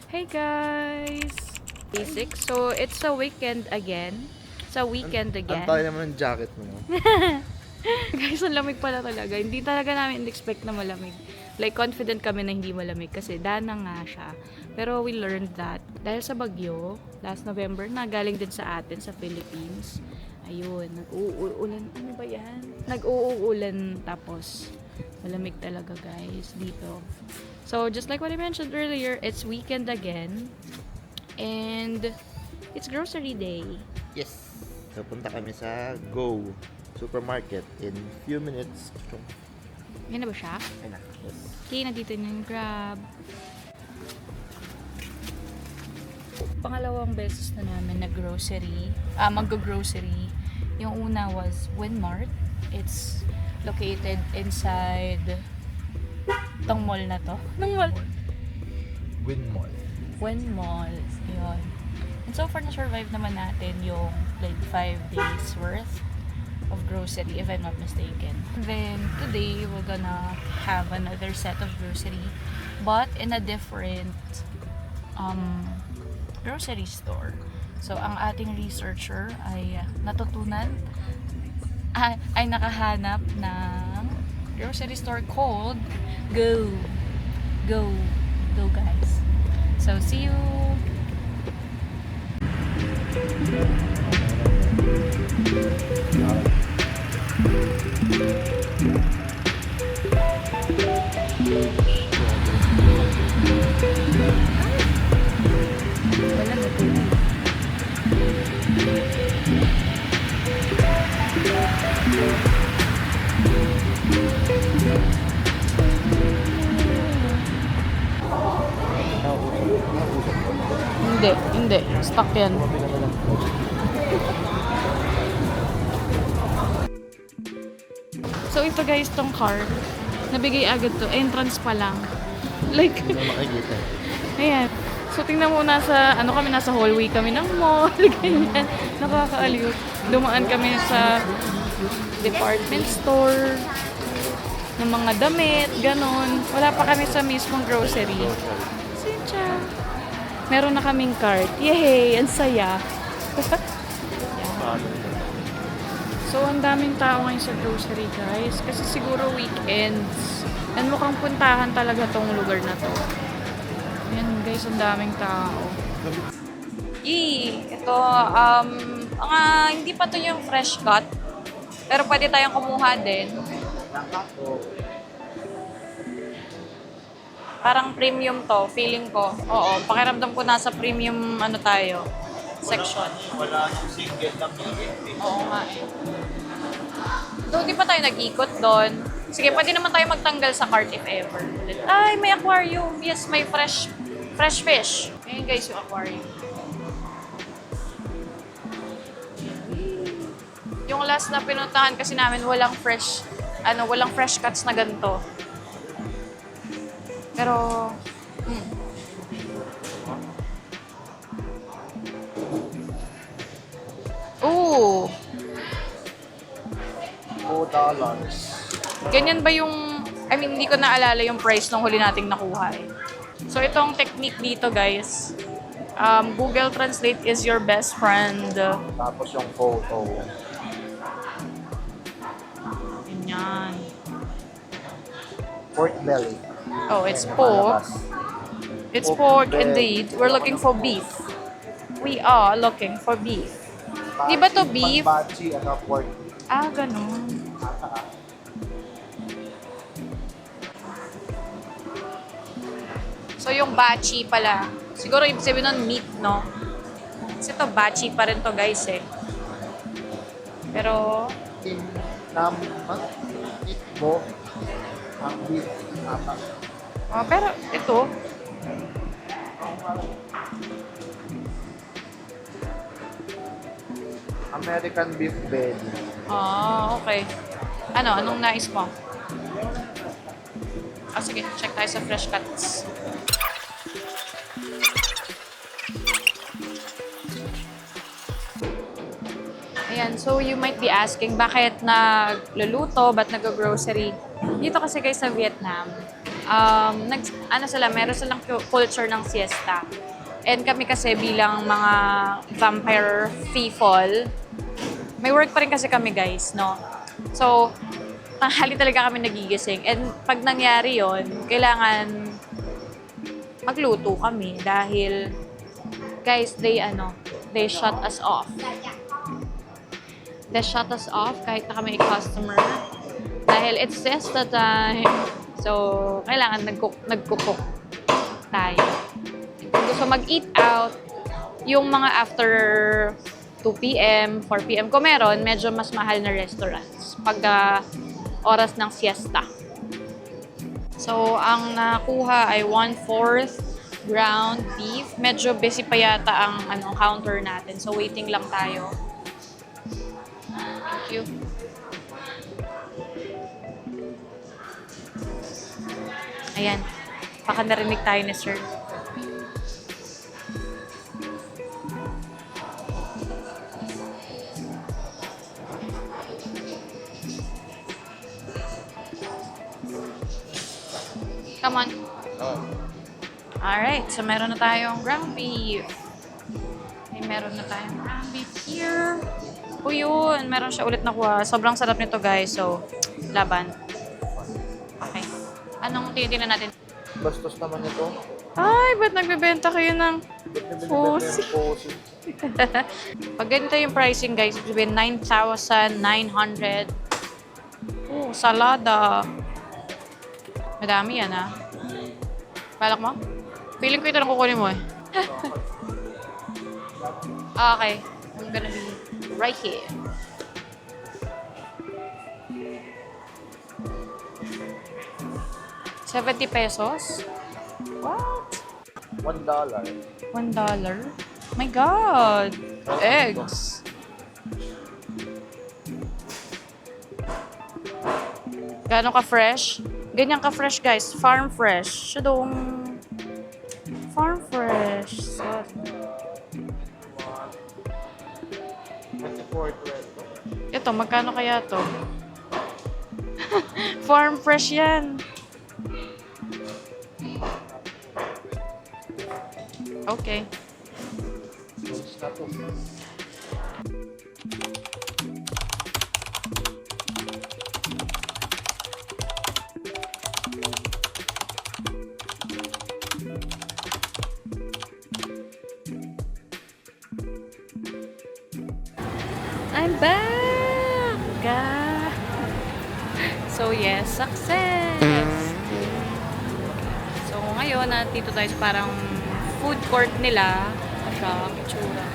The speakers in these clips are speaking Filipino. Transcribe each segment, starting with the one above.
Hey guys! Basic. So, it's a weekend again. Sa weekend again. Ang tayo naman ng jacket mo. No? Guys, ang lamig pala talaga. Hindi talaga namin expect na malamig. Like, confident kami na hindi malamig kasi dana nga siya. Pero we learned that dahil sa bagyo, last November, na galing din sa atin, sa Philippines. Ayun, nag-uulan. Ano ba yan? Nag-uulan tapos malamig talaga guys dito. So, just like what I mentioned earlier, it's weekend again. And it's grocery day. Yes. So, punta kami sa Go Supermarket in few minutes. Yan na ba siya? Ay na. Yes. Okay, nandito na yung Grab. Pangalawang beses na namin nag-grocery. Mag-grocery. Yung una was Winmart. It's located inside tong mall na to. Nung mall? Winmall. Winmall. Yun. And so far, na-survive naman natin yung like 5 days worth of grocery, if I'm not mistaken. Then, today, we're gonna have another set of grocery, but in a different grocery store. So, ang ating researcher ay ay nakahanap ng grocery store called Go. Go. Go, guys. So, see you! Wala na po. Hindi. Stuck yan. So, ito guys, tong card. Nabigay agad to. Entrance pa lang. Like, Hindi mo makikita. ayan. So, tingnan mo, nasa hallway kami ng mall, ganyan. Nakakaaliw. Dumaan kami sa department store, ng mga damit, ganon. Wala pa kami sa mismong grocery. Sincha. Meron na kaming cart. Yehey! Ang saya. So, ang daming tao ngayon sa grocery, guys. Kasi siguro weekends. And mukhang puntahan talaga tong lugar na to. Ayan, guys, ang daming tao. Ito, hindi pa to yung fresh cut. Pero pwede tayong kumuha din. Parang premium to, feeling ko. Oo, pakiramdam ko nasa premium tayo, section. Wala yung single lang yung Oo nga eh. Doon, di pa tayo nag-ikot doon. Sige, pwede naman tayo magtanggal sa cart if ever. Ay, may aquarium. Yes, may fresh fish. Ayan guys, yung aquarium. Yung last na pinuntahan kasi namin, walang fresh cuts na ganito. Pero, Ooh! $4. Ganyan ba yung, hindi ko naalala yung price nung huli nating nakuha eh. So, itong technique dito guys, Google Translate is your best friend. Tapos yung photo. Ganyan. Pork belly. Oh, it's pork. It's pork indeed. We're looking for beef. We are looking for beef. Di ba to beef? Bachi, pork. Ganun. So, yung bachi pala. Siguro ibig sabihin nun meat, no? Kasi to bachi pa rin to, guys, eh. Pero, Naman, itbo, ang beef, pero ito, American beef belly. okay. Anong nais mo? Sige, check tayo sa fresh cuts. Ayan, so you might be asking, bakit nagluluto, ba't nag-grocery? Dito kasi guys sa Vietnam, meron silang culture ng siesta. And kami kasi bilang mga vampire people, may work pa rin kasi kami guys, no? So, tanghali talaga kami nagigising. And pag nangyari yon, kailangan magluto kami dahil guys, they shut us off. They shut us off kahit na kami customer dahil it's siesta time. So, kailangan nagko-cook tayo. Kung gusto mag-eat out, yung mga after 2 p.m., 4 p.m. kung meron, medyo mas mahal na restaurants pag oras ng siesta. So, ang nakuha ay 1/4 ground beef. Medyo busy pa yata ang counter natin. So, waiting lang tayo. Thank you. Ayan. Baka narinig tayo ni sir. Come on. Alright, so meron na tayong ground beef. Meron na tayong ground beef here. O yun, meron siya ulit nakuha. Sobrang sarap nito guys, so laban. Okay. Anong tinitingnan natin? Bastos naman ito. Ay, ba't nagbebenta kayo ng pusi? Pag ganito yung pricing guys, sabihin 9,900. Oh, salada. Madami yan ah. Balak mo? Feeling ko ito na kukunin mo eh. Okay. I'm gonna be right here. $70 pesos? What? $1. $1? My God! Eggs! Gano'n ka-fresh? Ganyan ka-fresh, guys. Farm fresh. Siya dong... Farm fresh. So, 24.20. ito, magkano kaya to? Farm fresh yan. Okay. I'm back! So yes, success! So ngayon, nandito tayo sa parang food court nila. Ito siya, itsura.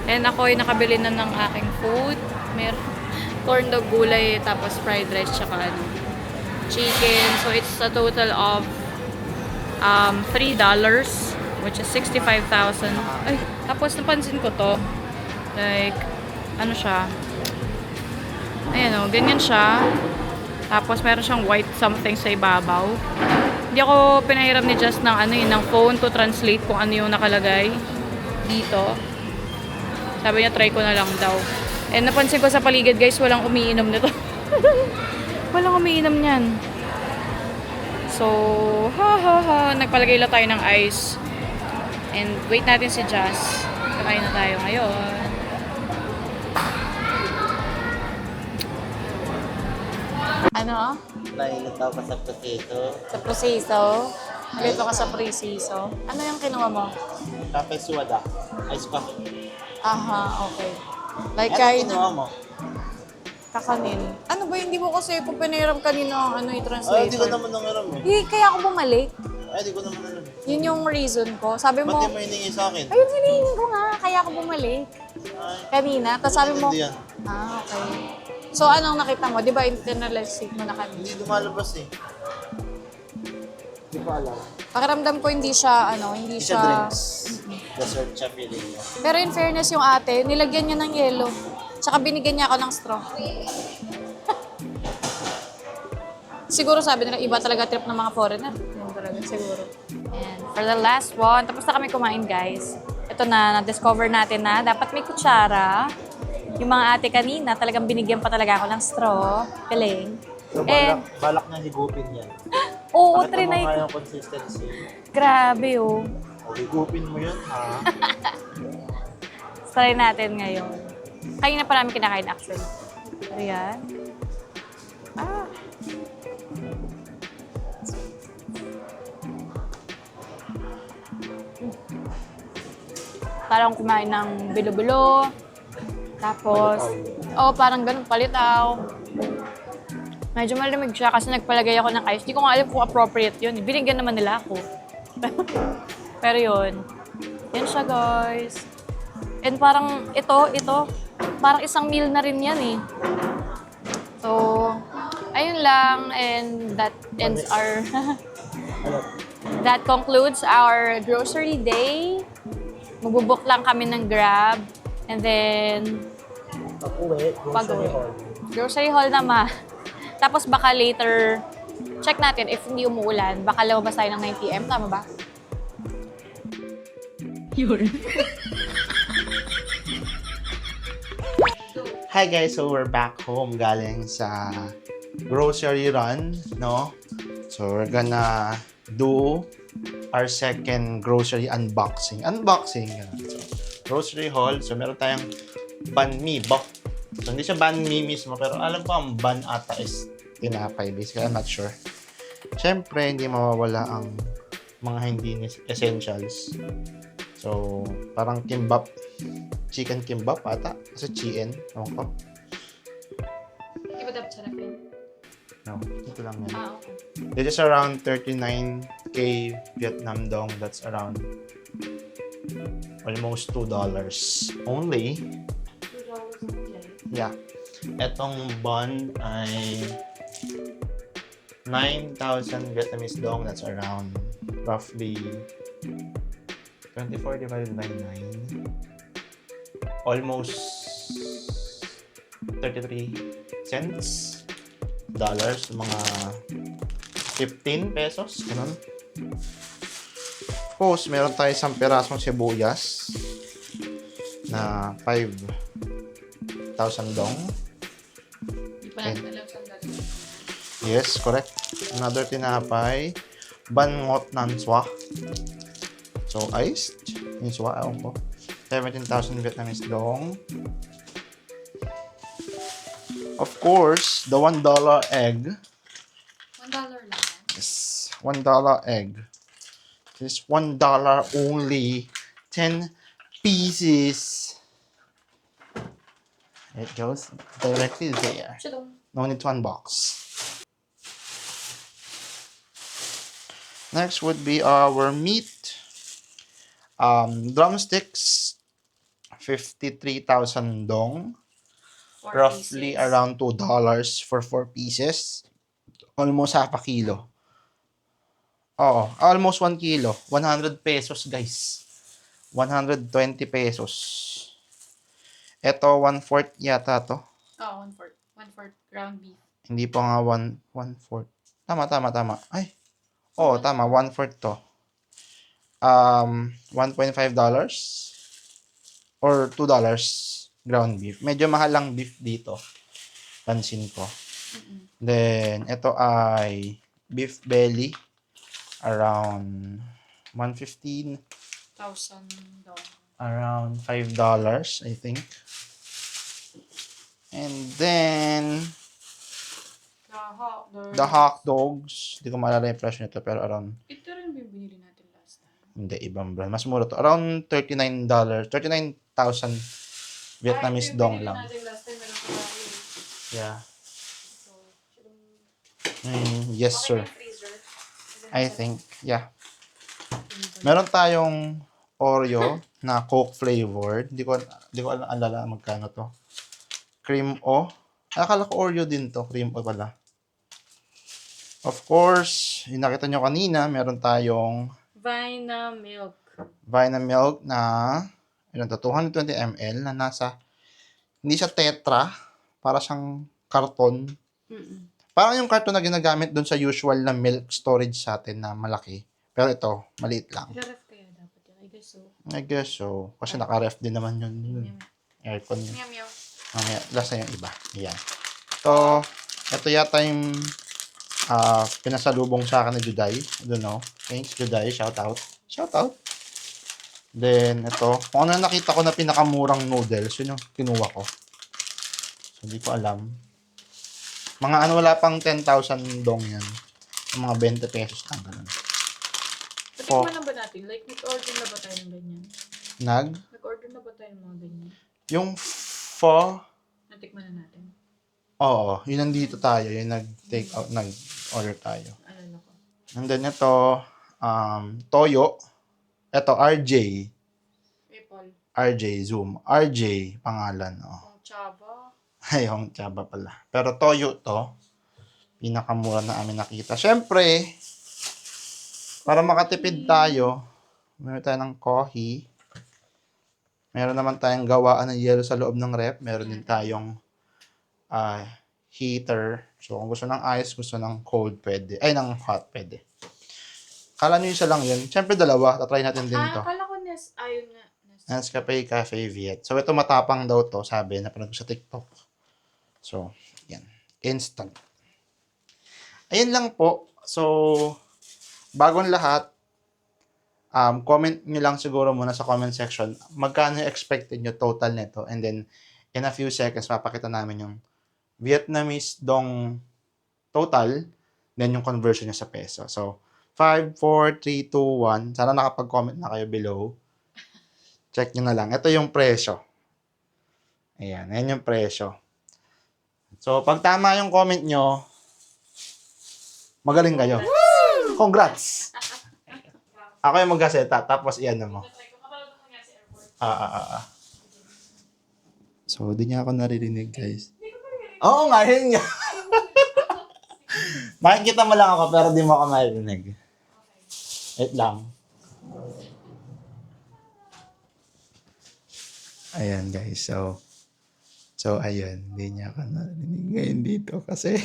And ako ay nakabili na ng aking food. Meron corn dog, gulay, tapos fried rice, tsaka chicken. So it's a total of $3, which is 65,000. Ay, tapos napansin ko to. Like, ano siya? Ayan o, ganyan siya. Tapos meron siyang white something sa ibabaw. Hindi ako pinahiram ni Just ng ng phone to translate kung ano yung nakalagay dito. Sabi niya, try ko na lang daw. And napansin ko sa paligid, guys, walang umiinom nito. Walang umiinom niyan. So, nagpalagay lang tayo ng ice. And wait natin si Jazz. Kakain na tayo ngayon. Ano? Nailan daw ka sa proseso. Sa proseso? Dito ka sa proseso. Ano yung kinuha mo? Kape suwada. Ice coffee. Aha, okay. Like Ano kahit kinuha mo? kakanin. Ano ba, hindi mo kasi po piniram kanina ang Ay, i-translator? hindi ko naman nang alam eh. Kaya ako bumalik. Ay, hindi ko naman alam. Yun yung reason ko. Sabi mo, Ba't di mo hiningi sa akin? ayun, hinihingi ko nga. Kaya ako bumalik. Ay, Kanina. Tapos sabi mo, hindi yan. okay. So, anong nakita mo? Di ba internalize mo na kanina? Hindi lumalabas eh. Hindi ko alam. Pakiramdam ko hindi siya, hindi Hindi siya siya... drinks. Dessert siya feeling mo. Pero in fairness yung ate, nilagyan niya ng yelo. Tsaka binigyan niya ako ng straw. Siguro sabi nila, iba talaga trip ng mga foreigner. Yun talaga, siguro. And for the last one, tapos na kami kumain, guys. Ito ito na, na-discover natin na dapat may kutsara. Yung mga ate kanina, talagang binigyan pa talaga ako ng straw. Galing. So, And, balak niya higupin yan. oo, Pakita mo trinay nga ko. yung consistency. Grabe, oh. O, higupin mo yun, ha? Try natin ngayon. Kanina pa namin kinakain actually. Ayan. Ah. Parang kumain ng bilo-bilo. Tapos, parang ganun, palitaw. Medyo malamig siya kasi nagpalagay ako ng ice. Di ko nga alam kung appropriate yun. Binigyan naman nila ako. Pero yun. Yan siya, guys. And parang ito, parang isang meal na rin yan eh. So, ayun lang. And that ends our... that concludes our grocery day. Magbubook lang kami ng Grab. And then, Pag-uwi, grocery haul. grocery haul naman. Tapos baka later, check natin if hindi umuulan. Baka lumabas tayo ng 9 p.m. Tama ba? Yun. Hi guys, so we're back home galing sa grocery run, no? So we're gonna do our second grocery unboxing. So, grocery haul. So meron tayong banh mi, bok. So hindi siya banh mi mismo, pero alam ko ang banh ata is tinapay. Basically, I'm not sure. Siyempre, hindi mawawala ang mga hindi essentials. So, parang kimbap. Chicken kimbap ata. Kasi chien. Ewan ko. Di ba dapat sarap yun? No, ito lang yan. Okay. This is around 39k Vietnam dong. That's around almost $2 only. Yeah. Etong bun ay 9,000 Vietnamese dong. That's around roughly 24 divided by 9. Almost 33 cents. Dollars. Mga 15 pesos. Ganun. Tapos, meron tayo isang perasong sibuyas na 5,000 dong. Hindi pa natin alam saan gagawin. Yes, correct. Another tinapay. Ban ngot nan swa. So, iced. Yung swa, ewan ko. 17,000 Vietnamese dong. Of course, the $1 egg. $1 lang. Yes, $1 egg. This $1 only 10 pieces. It goes directly there. No need to unbox. Next would be our meat. Drumsticks, 53,000 dong. Roughly around $2 for 4 pieces. Almost half a kilo. Oo, almost 1 kilo. 100 pesos, guys. 120 pesos. Ito, 1/4 yata to. Oo, 1/4. 1/4 ground beef. Hindi pa nga 1/4. Tama. Ay. Oo, tama. 1/4 to. $1.5 or $2 ground beef. Medyo mahal ang beef dito. Pansin ko. Then, ito ay beef belly. Around 115. $1,000. Around $5, I think. And then, the hot dogs. Hindi ko maalala yung price nito, pero around, Ito rin yung binili natin last time. hindi, ibang brand. Mas mura to. Around $39. 39,000 Vietnamese dong lang. Natin last time, meron pa tayo. Yeah. Yes, sir. I think, yeah. Meron tayong Oreo na Coke flavored. Hindi ko alala magkano to. Cream O. Akala ko Oreo din to. Cream O pala. Of course, yung nakita nyo kanina, meron tayong Vina milk. Vina milk na 220 ml na nasa, hindi siya tetra, para siyang karton. Parang yung karton na ginagamit dun sa usual na milk storage sa atin na malaki. Pero ito, maliit lang. Ref kaya dapat yan. guess so. I guess so. Kasi naka-ref din naman yun. Aircon yun. Meow, meow. Mamaya, lasa yung iba. Ayan. Ito yata yung pinasalubong sa akin ni Juday. I don't know. Thanks, Juday. Shout out. Shout out. Then, ito. Kung ano nakita ko na pinakamurang noodles, yun yung kinuha ko. So, hindi ko alam. Mga ano, wala pang 10,000 dong yan. Yung mga 20 pesos lang. Ganun. Patikman na ba natin? Like, nag-order na ba tayo ng ganyan? Nag-order na ba tayo ng mga ganyan? Yung pho, Natikman na natin. oo, yun nandito tayo. Yung nag-take out, nag-order tayo. Alala ko. And then ito, Toyo. Ito, RJ. Apple. RJ, Zoom. RJ, pangalan. Oh. Ang tsaba. Ay, yung tsaba pala. Pero Toyo to. Pinakamura na amin nakita. Siyempre, para makatipid tayo, meron tayo ng coffee. Meron naman tayong gawaan ng yelo sa loob ng rep. Meron din tayong heater. So, kung gusto ng ice, gusto ng cold, pwede. Ay, ng hot, pwede. Kala nyo isa lang yun. Siyempre, dalawa. Tatry natin din to. Akala ko ayun nga. Nescafe Cafe Viet. So, ito matapang daw to, sabi. Napanood ko sa TikTok. So, yan. Instant. Ayun lang po. So, bagong lahat, comment nyo lang siguro muna sa comment section magkano yung expected nyo total nito. And then, in a few seconds, mapakita namin yung Vietnamese dong total, then yung conversion nyo sa peso. So, 5, 4, 3, 2, 1. Sana nakapag-comment na kayo below. Check nyo na lang. Ito yung presyo. Ayan. Ayan yung presyo. So, pag tama yung comment nyo, magaling kayo. Congrats! Ako yung mag-gaseta, tapos iyan na mo. So, di niya ako naririnig, guys. Oo nga, yun nga. Makikita mo lang ako, pero di mo ako maririnig. Wait lang. Ayan, guys. So ayun. Hindi niya ako narinig ngayon dito kasi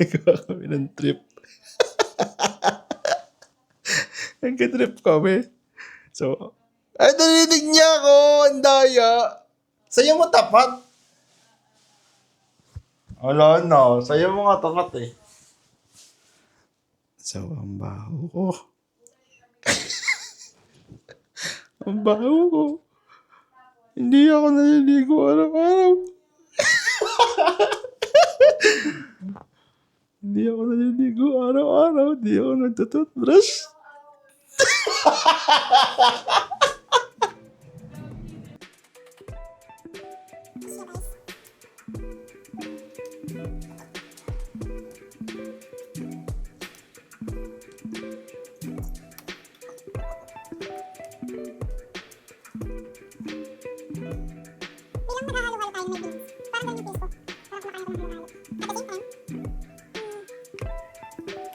nagawa kami ng trip. Nagka-trip kami. So, ay, narinig niya ako! Ang daya! Sa'yo mo tapat. Wala na. Sa'yo mo nga tapat eh. So, ang baho ko. Ang baho ko. Hindi ako naliligo araw-araw. Hindi ako naliligo araw-araw. Hindi ako nagtututbrush. Bilang naghahalo-halo tayo may beans. Parang ganun yung taste ko. Parang kumakain ako ng halo-halo. At the same time,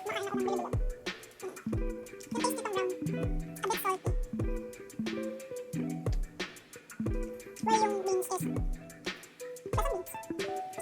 kumakain ako ng bilo-bilo. Yung taste nitong rum, a bit salty. Where yung beans is, lasang beans.